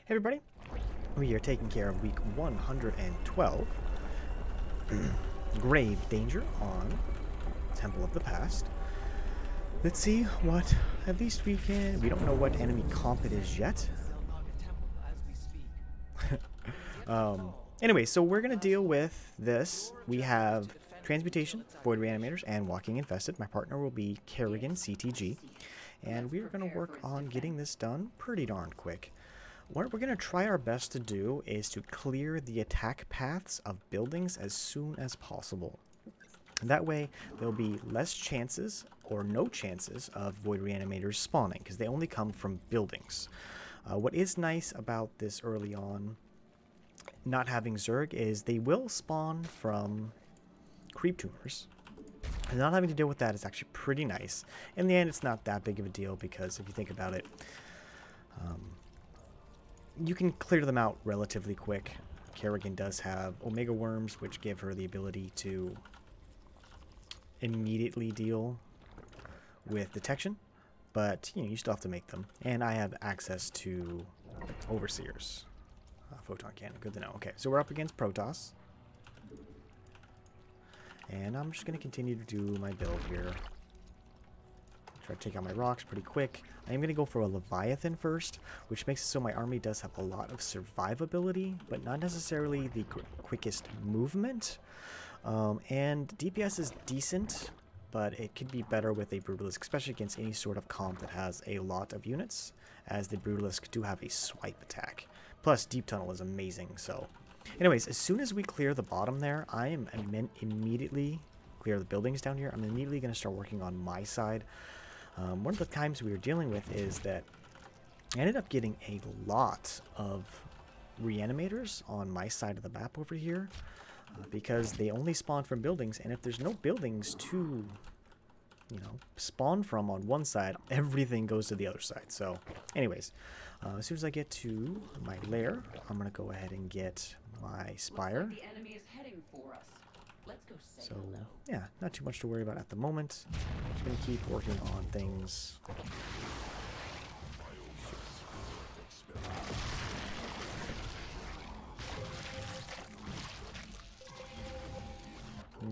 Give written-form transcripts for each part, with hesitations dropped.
Hey everybody, we are taking care of week 112, Grave Danger on Temple of the Past. Let's see what, at least we don't know what enemy comp it is yet. Anyway, so we're going to deal with this. We have Transmutation, Void Reanimators, and Walking Infested. My partner will be Kerrigan, CTG, and we are going to work on getting this done pretty darn quick. What we're going to try our best to do is to clear the attack paths of buildings as soon as possible. That way, there'll be less chances, or no chances, of Void Reanimators spawning, because they only come from buildings. What is nice about this early on, not having Zerg, is they will spawn from creep tumors. And not having to deal with that is actually pretty nice. In the end, it's not that big of a deal, because if you think about it, you can clear them out relatively quick. Kerrigan does have Omega Worms, which give her the ability to immediately deal with detection, but you still have to make them. And I have access to Overseers. Photon Cannon, good to know. Okay, so we're up against Protoss. And I'm just going to continue to do my build here. Try to take out my rocks pretty quick. I am going to go for a Leviathan first, which makes it so my army does have a lot of survivability, but not necessarily the quickest movement. And DPS is decent, but it could be better with a Brutalisk, especially against any sort of comp that has a lot of units, as the Brutalisk do have a swipe attack. Plus, Deep Tunnel is amazing, so... Anyways, as soon as we clear the bottom there, I am immediately... clear the buildings down here, I'm immediately going to start working on my side. One of the times we were dealing with is that I ended up getting a lot of Reanimators on my side of the map over here, because they only spawn from buildings, and if there's no buildings to, spawn from on one side, everything goes to the other side. So, anyways, as soon as I get to my lair, I'm going to go ahead and get my Spire. The enemy is heading for us. Let's go say So, hello. yeah, not too much to worry about at the moment. Just going to keep working on things.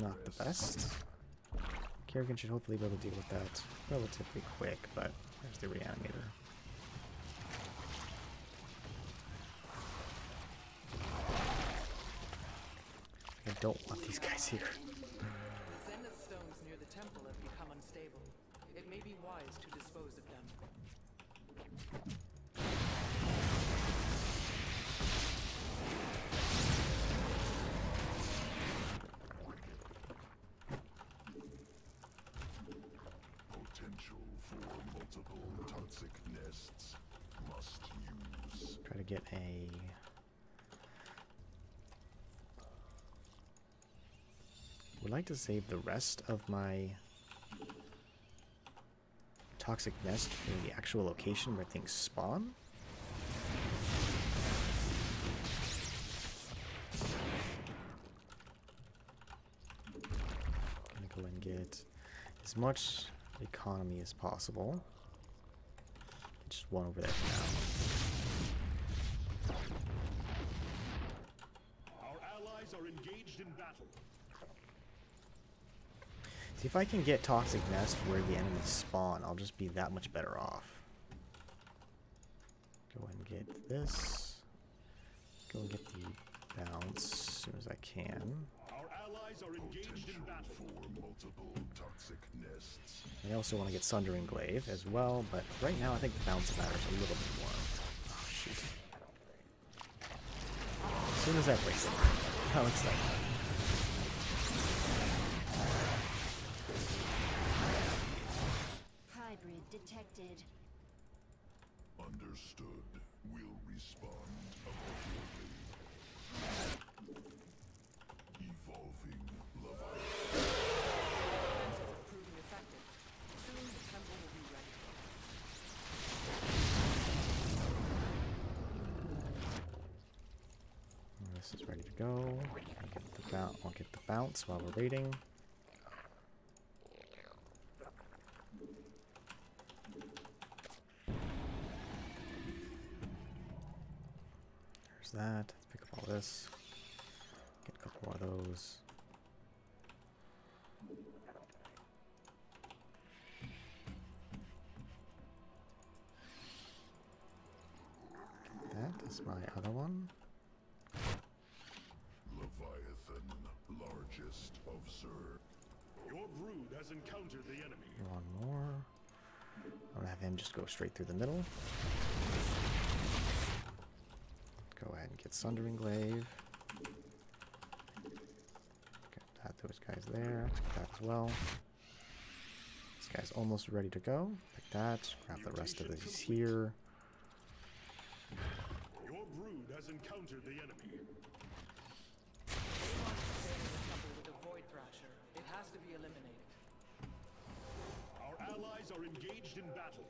Not the best. Kerrigan should hopefully be able to deal with that relatively quick, but there's the Reanimator. I don't want these guys here. The zenith stones near the temple have become unstable. It may be wise to dispose of them. Potential for multiple toxic nests must use. Try to get a... would like to save the rest of my toxic nest for the actual location where things spawn. Gonna go and get as much economy as possible. Just one over there for now. Our allies are engaged in battle. See, if I can get Toxic Nest where the enemies spawn, I'll just be that much better off. Go and get this. Go and get the bounce as soon as I can. Our allies are engaged in battle for multiple toxic nests. I also want to get Sundering Glaive as well, but right now I think the bounce matters a little bit more. Oh, shoot. As soon as that breaks it, that looks like that. Detected. Understood. Will respond appropriately. Evolving Leviathan. Proving effective. Soon the temple will be ready. This is ready to go. I'll get the bounce while we're waiting. There's that. Let's pick up all this. Get a couple more of those. That is my other one. Leviathan, largest of Zerg. Your brood has encountered the enemy. One more. I'm gonna have him just go straight through the middle. Go ahead and get Sundering Glaive. Get those guys there. Let's get that as well. This guy's almost ready to go. Like that. Grab the rest of these here. Your brood has encountered the enemy. Anyone can stay in the temple with a Void Thrasher. It has to be eliminated. Our allies are engaged in battle.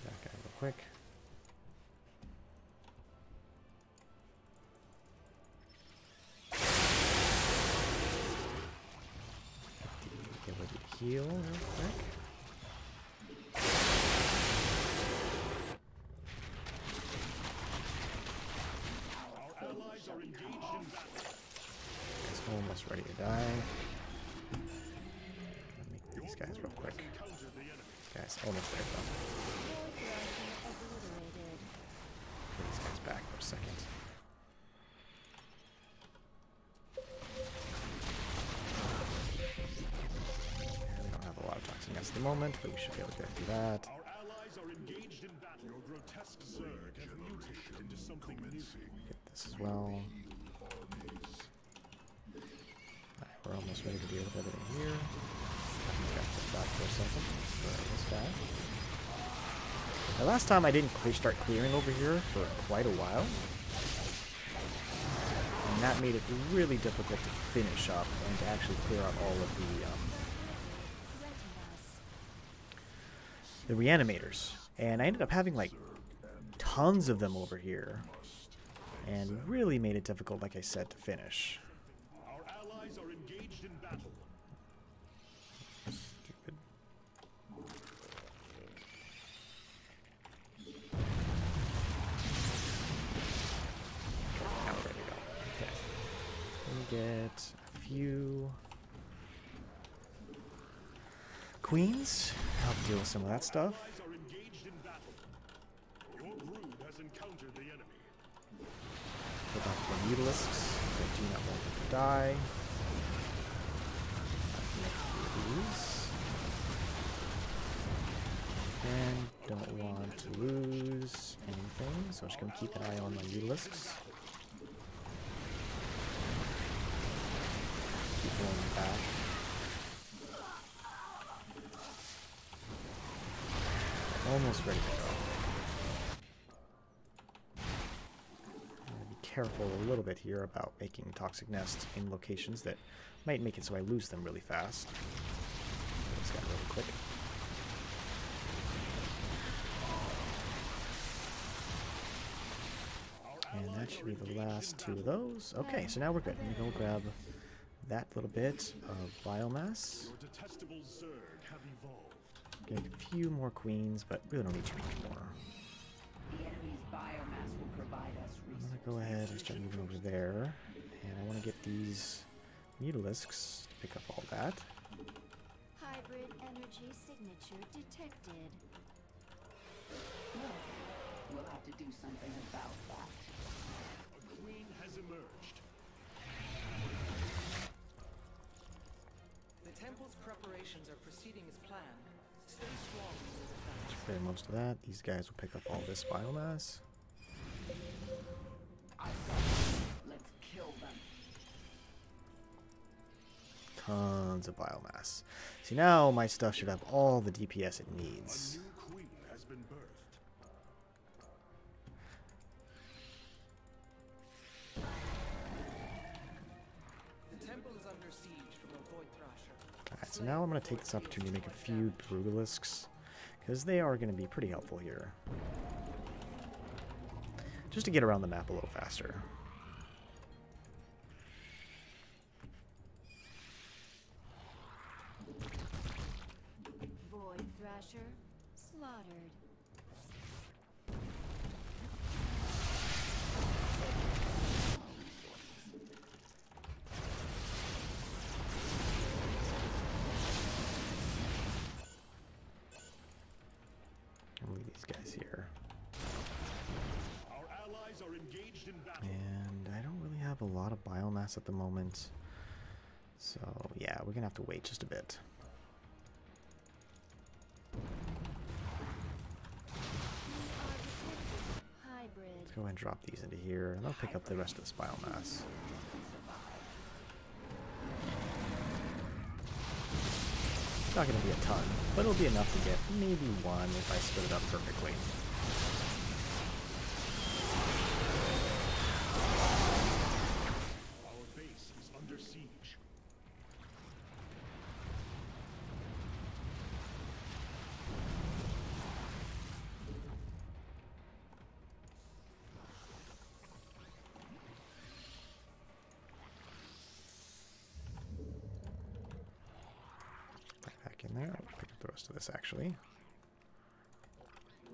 That guy real quick. Get the ability to heal real quick. Our allies are engaged in battle. He's almost ready to die. I'll make these guys real quick. Encountered the enemy. This guy's almost there though. Put these guys back for a second. And we don't have a lot of toxins at the moment, but we should be able to do that. Our allies are engaged in battle. Your grotesque Zerg have mutated into something new. Get this as well. Alright, we're almost ready to deal with everything here. Got to back for a second for this guy. Now, last time I didn't start clearing over here for quite a while. And that made it really difficult to finish up and to actually clear out all of the Reanimators. And I ended up having like tons of them over here. And really made it difficult, like I said, to finish. Our allies are engaged in battle. Stupid. Now we're ready to go. Okay. Let me get a few queens. Help deal with some of that stuff. Allies are engaged in battle. Your brood has encountered the enemy. Go back to the Mutalisks. I do not want them to die. These. And don't want to lose anything, so I'm just going to keep an eye on my Mutalisks. Keep going back. Almost ready to go. Careful a little bit here about making toxic nests in locations that might make it so I lose them really fast. This guy really quick. And that should be the last two of those. Okay, so now we're good. I'm gonna go grab that little bit of biomass. Your detestable Zerg have evolved. Get a few more queens, but we don't need too much more. The enemy's biomass will provide us I'm resources. gonna go ahead and start moving over there, and I want to get these Mutalisks to pick up all that. Hybrid energy signature detected. We'll have to do something about that. A queen has emerged. The temple's preparations are proceeding as planned. Stay strong in your defense. Clear most of that. These guys will pick up all this biomass. Let's kill them. Tons of biomass. See, now my stuff should have all the DPS it A needs. new queen has been birthed. The temple is under siege from a Void Thrasher. Alright, so now I'm going to take this opportunity to make a few Brutalisks, because they are going to be pretty helpful here. Just to get around the map a little faster. Void Thrasher slaughtered. I'll leave these guys here. Our allies are engaged in battle. And I don't really have a lot of biomass at the moment. So yeah, we're gonna have to wait just a bit. Hybrid. Let's go ahead and drop these into here, and I'll pick up the rest of this biomass. It's not going to be a ton, but it'll be enough to get maybe one if I split it up perfectly. Our base is under siege. Back in there. I'll pick up the rest of this actually.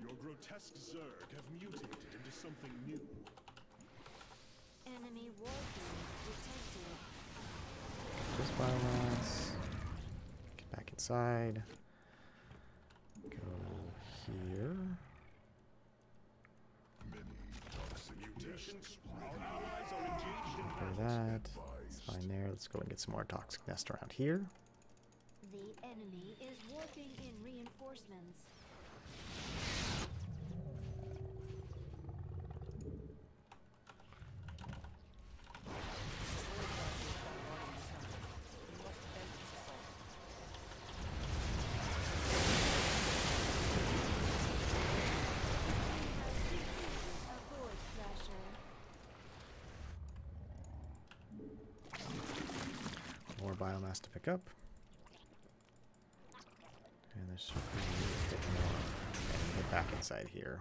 Your grotesque Zerg have mutated into something new. Enemy warfare detected. This biomass. Get back inside. Go here. Many toxic mutations. Our allies are engaged in For battle. that. It's fine there. Let's go and get some more toxic nest around here. The enemy is warping in reinforcements. Avoid Thrasher. More biomass to pick up. And there's a bit more. And get back inside here.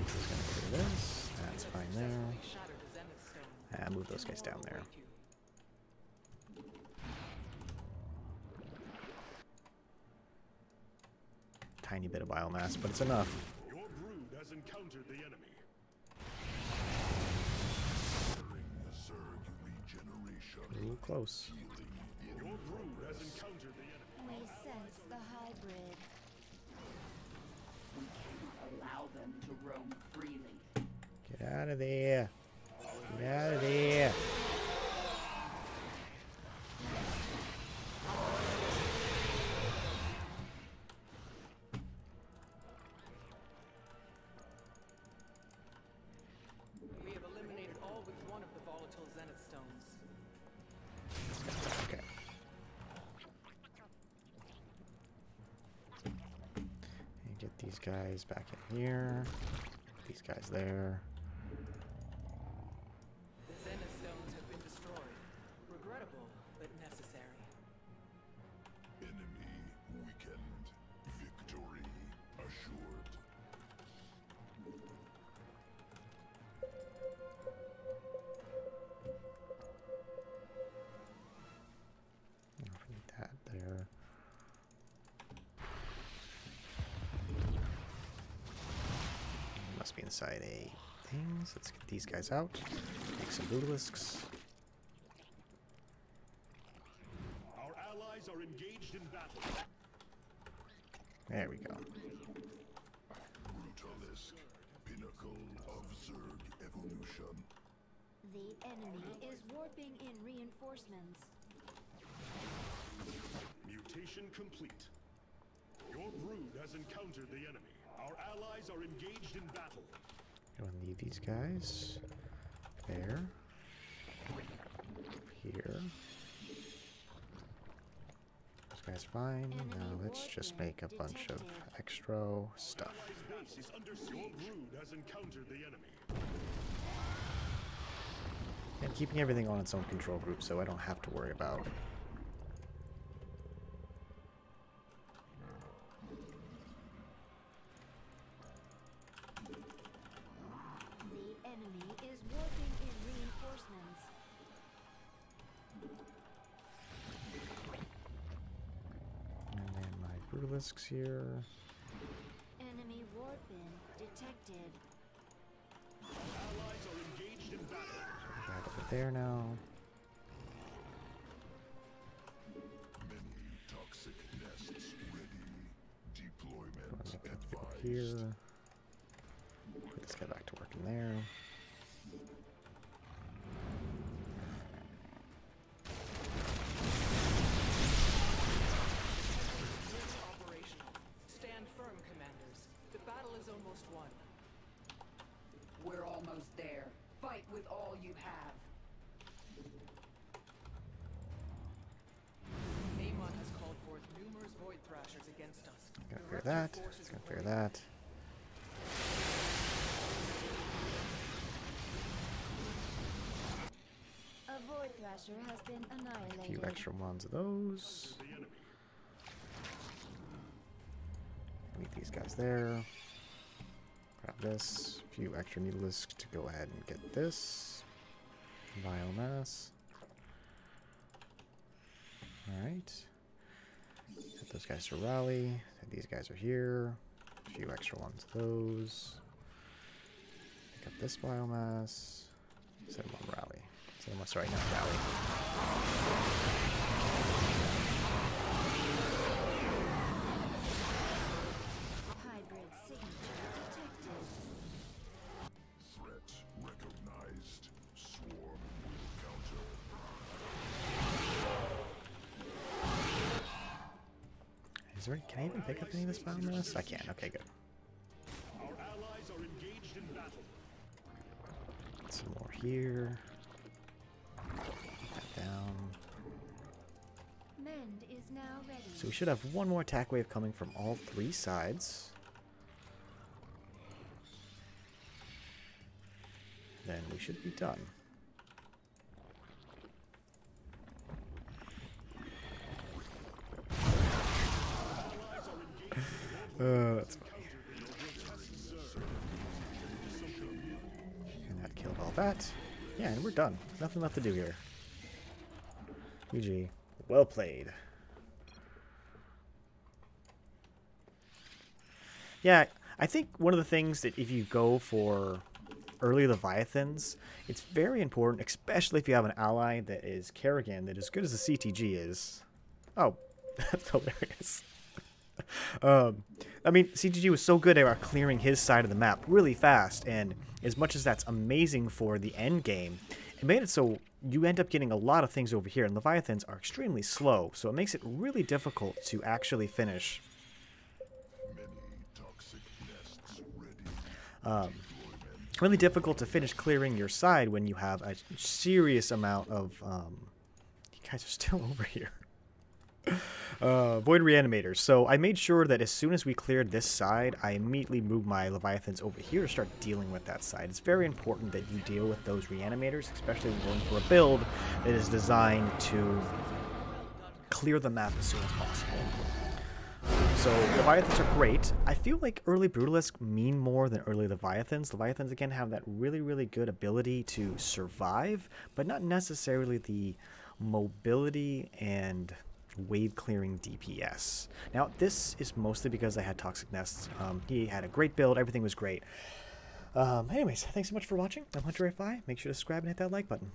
Just gonna clear this. That's fine there. Shattered a zenith stone. And move those guys down there. Await you. Tiny bit of biomass, but it's enough. Your brood has encountered the enemy. Zerg regeneration. Ooh, close. Your brood has encountered the enemy. We sense the hybrid. We cannot allow them to roam freely. Get out of there. Get out of there. We have eliminated all with one of the volatile zenith stones. Okay. And get these guys back in here. These guys there. The zenith stones have been destroyed. Regrettable, but necessary. Enemy weakened. Victory assured. I need that there. Must be inside a things. Let's get these guys out. Make some Butalisks. Our allies are engaged in battle. There we go. Brutalisk, pinnacle of Zerg evolution. The enemy is warping in reinforcements. Mutation complete. Your brood has encountered the enemy. Our allies are engaged in battle. Go and leave these guys there. Here. Those guys fine. Now let's just make a bunch of extra stuff. Allies' base is under siege. Your brood has encountered the enemy. And keeping everything on its own control group so I don't have to worry about The enemy is warping in reinforcements. Brutalisks here. Enemy warpin detected. Allies are engaged in battle. Back over there now. Many toxic nests ready. Deployment Make that go advised. here. Put this guy back to work in there. Units operational. Stand firm, commanders. The battle is almost won. We're almost there. Fight with all you have. Amon has called forth numerous void thrashers against us. Gonna clear Direct your that. forces Gonna clear accordingly. that. A void thrasher has been A annihilated. few extra ones of those. The enemy. Leave these guys there. Grab this. A few extra needless to go ahead and get this. Biomass. Alright. Get those guys to rally. These guys are here. A few extra ones of those. Pick up this biomass. Set them on rally. Set them on, sorry, not rally. Hybrid signature detected. Threat recognized. Swarm will counter. Is there, can I even pick up any of this biomass? I can. Okay, good. Our allies are engaged in battle. Some more here. Put that down. Mend is now ready. So we should have one more attack wave coming from all three sides. Then we should be done. That's funny. And that killed all that. Yeah, and we're done. Nothing left to do here. GG. Well played. Yeah, I think one of the things that if you go for early Leviathans, it's very important, especially if you have an ally that is Kerrigan, that as good as the CTG is. Oh, that's hilarious. I mean, CTG was so good at clearing his side of the map really fast, and as much as that's amazing for the end game, it made it so you end up getting a lot of things over here, and Leviathans are extremely slow, so it makes it really difficult to actually finish. Many toxic nests ready. Really difficult to finish clearing your side when you have a serious amount of... you guys are still over here. Void Reanimators. So I made sure that as soon as we cleared this side, I immediately moved my Leviathans over here to start dealing with that side. It's very important that you deal with those Reanimators, especially when going for a build that is designed to clear the map as soon as possible. So Leviathans are great. I feel like early Brutalisks mean more than early Leviathans. Leviathans, again, have that really, really good ability to survive, but not necessarily the mobility and wave clearing DPS. Now, this is mostly because I had Toxic Nests. He had a great build. Everything was great. Anyways, thanks so much for watching. I'm Hunter FI. Make sure to subscribe and hit that like button.